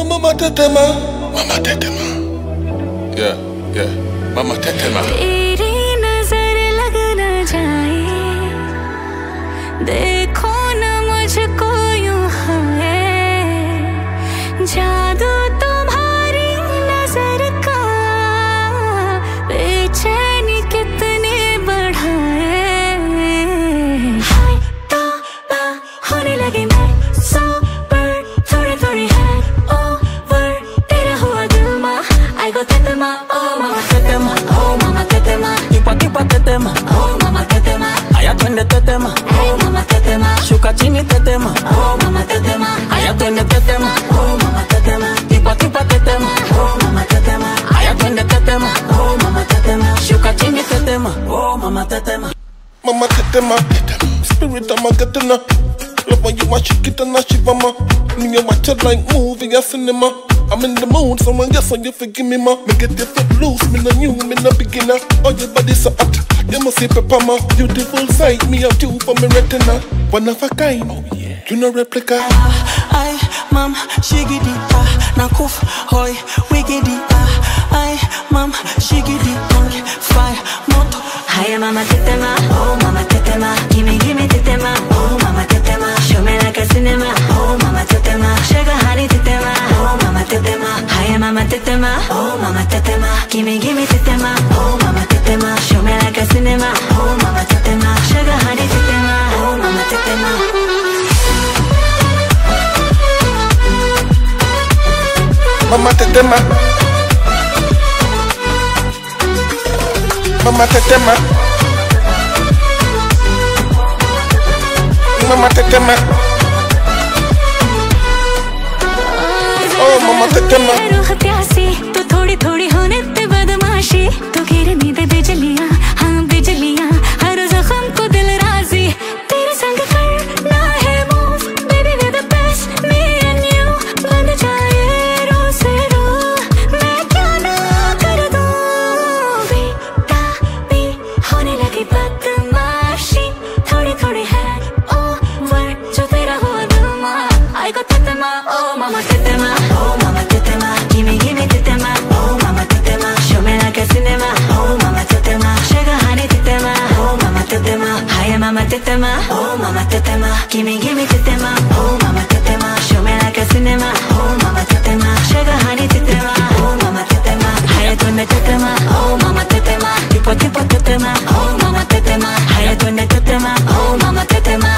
Oh, mama tetema, mama tetema. Yeah, yeah, mama tetema. तेरी नजर लग न जाए, देखो न मुझको यूं है, जादू तुम्हारी नजर का बेचैनी कितने बढ़ाए। हाय तौबा होने लगी मैं सोबर, थोड़ी थोड़ी है ओवर, तेरा हुआ दिल मा I go tetema, oh mama tetema, oh mama tetema, Kipa kipa tetema, oh mama tetema, aya twende tetema, oh mama tetema, shuka chini tetema, oh mama tetema, aya twende tetema, oh mama tetema, kipa kipa tetema, oh mama tetema, aya twende tetema, oh mama tetema, shuka chini tetema, oh mama tetema. Mama tetema, spirit I'm a getting her. Love when you watch it, get a shivama. Me you watch it like movie or cinema. I'm in the mood, so I guess you forgive me, ma. Me get your foot loose, me no new, me no beginner. Oh, your body so hot, you must see pepper, ma. Beautiful sight, me have you for me retina. One of a kind, oh yeah, you no replica. Ay, mam, shigidi, nakuf, hoy, wigidi, ay, mam, shigidi, fire, moto. Hi mama tetema, oh mama tetema, gimme tetema, oh mama tetema, show me like a cinema, oh mama tetema, sugar honey tetema, oh mama tetema, hi mama tetema, oh mama tetema, gimme tetema, oh mama tetema, show me like a cinema, oh mama tetema, sugar honey tetema, oh mama tetema. Mama tetema, mama tetema, mama tetema. Oh mama tetema. रूह प्यासी तो थोड़ी थोड़ी होने ते बदमाशी, तो गिरनी दे बिजलियां, हाँ बिजलियां, हर जख्म को दिल राजी, तेरे संग करना है move, baby we're the best, me and you, बन जाए रो से रो, मैं क्या ना कर दूं, बेटा भी होने लगी बदमाशी, थोड़ी थोड़ी है ओवर, जो तेरा हुआ दिल मा, I got tetema, oh mama tetema, oh mama tetema, gimme tetema, oh mama tetema, show me like a cinema, oh mama tetema, sugar honey tetema, oh mama tetema, hi mama tetema, oh mama tetema, gimme tetema, oh mama tetema, show me like a cinema, oh mama tetema, sugar honey tetema, oh mama tetema, hi twende tetema, oh mama tetema, tipo tipo tetema, oh mama tetema, hi twende tetema, oh mama tetema.